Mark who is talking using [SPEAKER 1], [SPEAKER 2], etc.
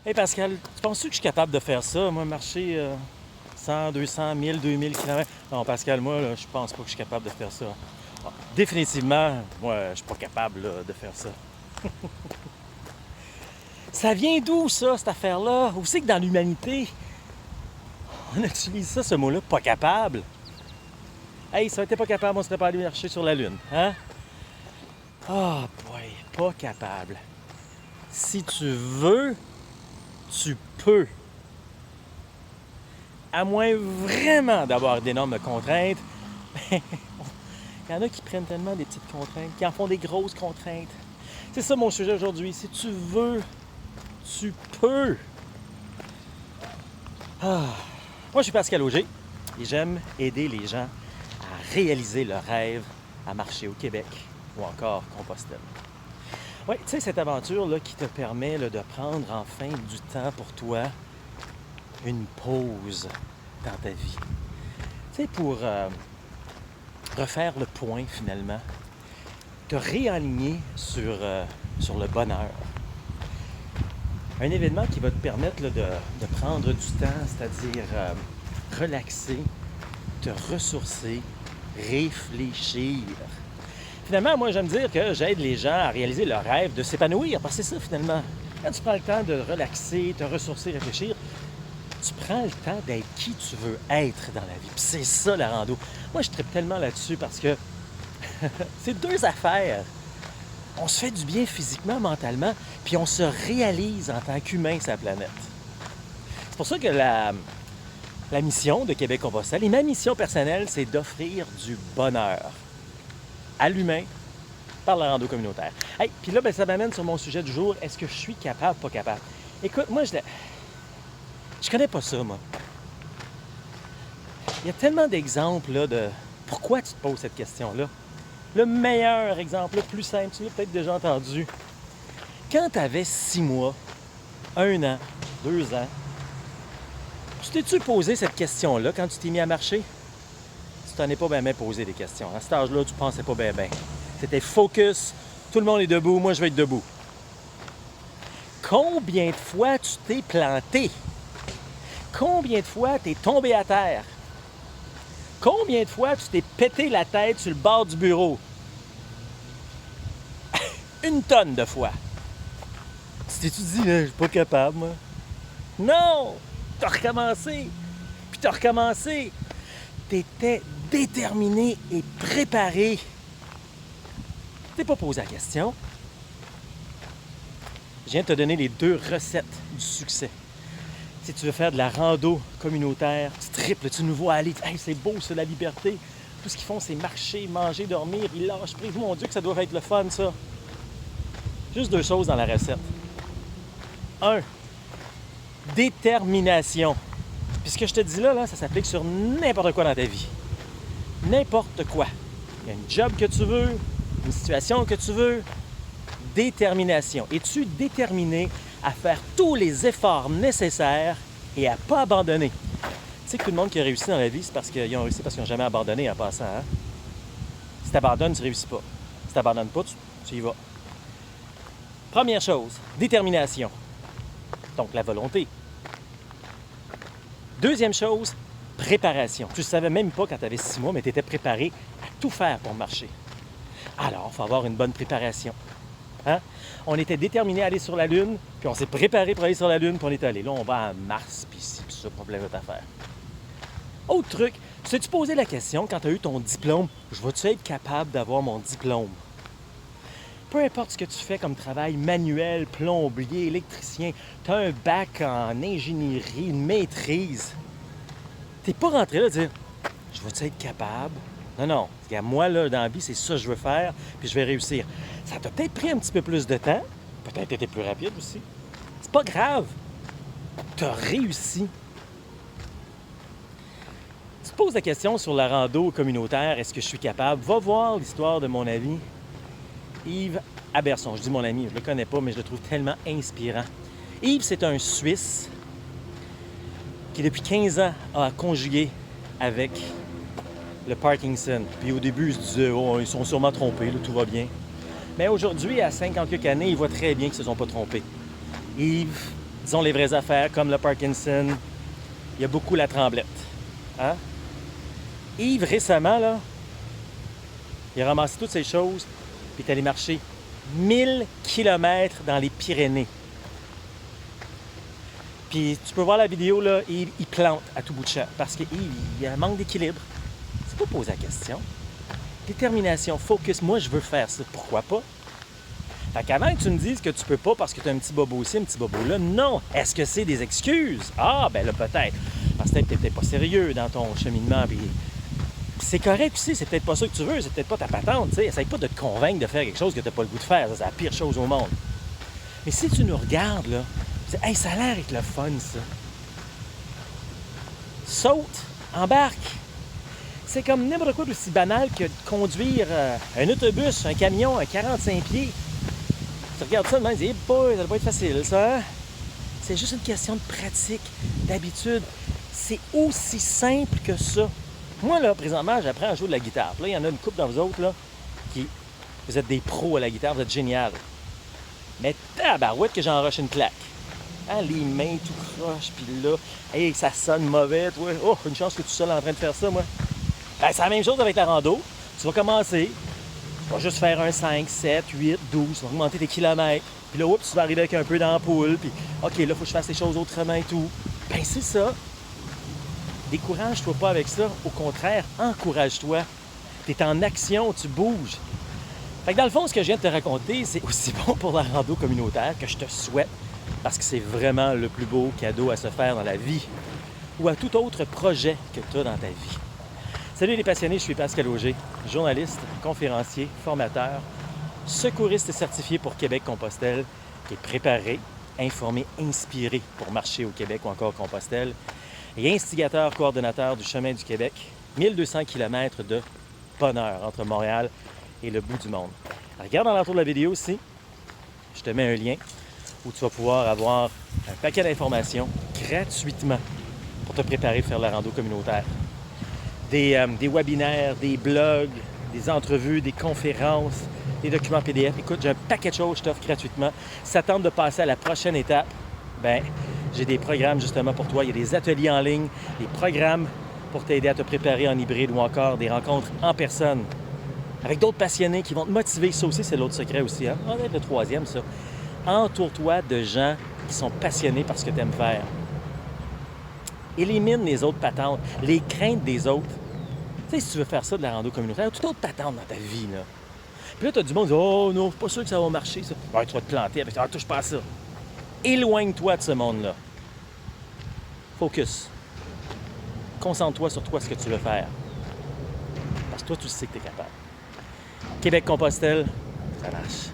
[SPEAKER 1] Hey Pascal, tu penses-tu que je suis capable de faire ça? Moi, marcher 100, 200, 1000, 2000 km? Non, Pascal, moi, là, je pense pas que je suis capable de faire ça. Ah, définitivement, moi, je suis pas capable là, de faire ça. Ça vient d'où, ça, cette affaire-là? Où c'est que dans l'humanité, on utilise ça, ce mot-là, pas capable? Hey, si on était pas capable, on serait pas allé marcher sur la Lune, hein? Ah, boy, pas capable. Si tu veux, tu peux. À moins vraiment d'avoir d'énormes contraintes, il y en a qui prennent tellement des petites contraintes, qui en font des grosses contraintes. C'est ça mon sujet aujourd'hui. Si tu veux, tu peux. Ah. Moi, je suis Pascal Auger et j'aime aider les gens à réaliser leur rêve à marcher au Québec ou encore Compostelle. Oui, tu sais, cette aventure-là qui te permet là, de prendre enfin du temps pour toi, une pause dans ta vie. Tu sais, pour refaire le point finalement, te réaligner sur le bonheur. Un événement qui va te permettre là, de prendre du temps, c'est-à-dire relaxer, te ressourcer, réfléchir. Finalement, moi, j'aime dire que j'aide les gens à réaliser leur rêve, de s'épanouir, parce que c'est ça, finalement. Quand tu prends le temps de relaxer, te ressourcer, réfléchir, tu prends le temps d'être qui tu veux être dans la vie. Puis c'est ça, la rando. Moi, je tripe tellement là-dessus parce que c'est deux affaires. On se fait du bien physiquement, mentalement, puis on se réalise en tant qu'humain sur la planète. C'est pour ça que la mission de Québec Compostelle et ma mission personnelle, c'est d'offrir du bonheur à l'humain par la rando communautaire. Hey, puis là, ça m'amène sur mon sujet du jour. Est-ce que je suis capable, pas capable? Écoute, moi, je connais pas ça, moi. Il y a tellement d'exemples là, de pourquoi tu te poses cette question-là. Le meilleur exemple, le plus simple, tu l'as peut-être déjà entendu. Quand tu avais 6 mois, 1 an, 2 ans, tu t'es-tu posé cette question-là quand tu t'es mis à marcher? Tu t'en es pas bien posé des questions. À cet âge-là, tu pensais pas bien. C'était focus, tout le monde est debout, moi je vais être debout. Combien de fois tu t'es planté? Combien de fois tu es tombé à terre? Combien de fois tu t'es pété la tête sur le bord du bureau? 1 tonne de fois. Tu t'es-tu dit, là, je suis pas capable, moi? Non! T'as recommencé! Puis t'as recommencé! T'étais déterminé et préparé. T'es pas posé la question. Je viens de te donner les 2 recettes du succès. Si tu veux faire de la rando communautaire, tu triples, tu nous vois aller. Hey, c'est beau, ça, la liberté. Tout ce qu'ils font, c'est marcher, manger, dormir. Ils lâchent prise. Mon Dieu, que ça doit être le fun, ça. Juste 2 choses dans la recette. 1. Détermination. Puis ce que je te dis là, ça s'applique sur n'importe quoi dans ta vie. N'importe quoi. Il y a une job que tu veux, une situation que tu veux. Détermination. Es-tu déterminé à faire tous les efforts nécessaires et à ne pas abandonner? Tu sais que tout le monde qui a réussi dans la vie, c'est parce qu'ils ont réussi parce qu'ils n'ont jamais abandonné en passant. Hein? Si tu abandonnes, tu ne réussis pas. Si tu n'abandonnes pas, tu y vas. Première chose, détermination. Donc la volonté. Deuxième chose, préparation. Tu ne savais même pas quand tu avais 6 mois, mais tu étais préparé à tout faire pour marcher. Alors, il faut avoir une bonne préparation. Hein? On était déterminé à aller sur la Lune, puis on s'est préparé pour aller sur la Lune, puis on est allé. Là, on va à Mars, puis c'est ça, problème de affaire. Autre truc, tu t'es-tu posé la question, quand tu as eu ton diplôme, je vais-tu être capable d'avoir mon diplôme? Peu importe ce que tu fais comme travail manuel, plombier, électricien, tu as un bac en ingénierie, une maîtrise. Tu n'es pas rentré là à dire « Je vais-tu être capable? » Non. Moi, là, dans la vie, c'est ça que je veux faire, puis je vais réussir. Ça t'a peut-être pris un petit peu plus de temps, peut-être été plus rapide aussi. C'est pas grave. Tu as réussi. Tu te poses la question sur la rando communautaire, est-ce que je suis capable? Va voir l'histoire de mon ami Yves Aberson. Je dis mon ami, je le connais pas, mais je le trouve tellement inspirant. Yves, c'est un Suisse qui, depuis 15 ans, a conjugué avec le Parkinson. Puis au début, je disais, oh, ils sont sûrement trompés, là, tout va bien. Mais aujourd'hui, à 50 quelques années, il voit très bien qu'ils ne se sont pas trompés. Yves disons les vraies affaires, comme le Parkinson, il y a beaucoup la tremblette. Hein? Yves, récemment, là, il a ramassé toutes ces choses, puis il est allé marcher 1000 km dans les Pyrénées. Puis tu peux voir la vidéo, là, il plante à tout bout de champ, parce qu'il y a un manque d'équilibre. C'est pas poser la question. Détermination, focus, moi je veux faire ça, pourquoi pas? Fait qu'avant que tu me dises que tu peux pas parce que tu as un petit bobo ici, un petit bobo là, non! Est-ce que c'est des excuses? Ah, ben là peut-être. Parce que t'es peut-être pas sérieux dans ton cheminement, puis c'est correct aussi, c'est peut-être pas ça que tu veux, c'est peut-être pas ta patente, tu sais. Essaye pas de te convaincre de faire quelque chose que t'as pas le goût de faire, ça, c'est la pire chose au monde. Mais si tu nous regardes, là, tu dis, hey, ça a l'air avec le fun, ça. Saute, embarque. C'est comme n'importe quoi d'aussi banal que de conduire un autobus, un camion à 45 pieds. Tu regardes ça, tu te dis, hey boy, ça doit pas être facile, ça. Hein? C'est juste une question de pratique, d'habitude. C'est aussi simple que ça. Moi, là, présentement, j'apprends à jouer de la guitare. Puis là, il y en a une couple dans vous autres, là, qui... Vous êtes des pros à la guitare, vous êtes génial. Mais tabarouette que j'en rush une claque. Hein, les mains tout croche, puis là, hey, ça sonne mauvais, toi. Oh, une chance que tu es seul en train de faire ça, moi. Ben, c'est la même chose avec la rando. Tu vas commencer, tu vas juste faire un 5, 7, 8, 12, tu vas augmenter tes kilomètres. Puis là, oups, tu vas arriver avec un peu d'ampoule, puis OK, là, il faut que je fasse les choses autrement et tout. Ben, c'est ça. Décourage-toi pas avec ça. Au contraire, encourage-toi. Tu es en action, tu bouges. Fait que dans le fond, ce que je viens de te raconter, c'est aussi bon pour la rando communautaire que je te souhaite, parce que c'est vraiment le plus beau cadeau à se faire dans la vie ou à tout autre projet que tu as dans ta vie. Salut les passionnés, je suis Pascal Auger, journaliste, conférencier, formateur, secouriste certifié pour Québec-Compostelle, qui est préparé, informé, inspiré pour marcher au Québec ou encore Compostelle, et instigateur, coordonnateur du Chemin du Québec, 1200 km de bonheur entre Montréal et le bout du monde. Alors, regarde dans l'entour de la vidéo aussi, je te mets un lien où tu vas pouvoir avoir un paquet d'informations gratuitement pour te préparer à faire la rando communautaire. Des webinaires, des blogs, des entrevues, des conférences, des documents PDF. Écoute, j'ai un paquet de choses que je t'offre gratuitement. Si ça tente de passer à la prochaine étape, ben j'ai des programmes justement pour toi. Il y a des ateliers en ligne, des programmes pour t'aider à te préparer en hybride ou encore des rencontres en personne avec d'autres passionnés qui vont te motiver. Ça aussi, c'est l'autre secret aussi. Hein? On est le troisième, ça. Entoure-toi de gens qui sont passionnés par ce que tu aimes faire. Élimine les autres patentes, les craintes des autres. Tu sais, si tu veux faire ça de la rando communautaire, toute autre patente dans ta vie, là. Puis là, tu as du monde qui dit « Oh non, je suis pas sûr que ça va marcher, ça. » Ouais, tu vas te planter avec ça. « Ah, touche pas à ça. » Éloigne-toi de ce monde-là. Focus. Concentre-toi sur toi, ce que tu veux faire. Parce que toi, tu sais que tu es capable. Québec-Compostelle, ça marche.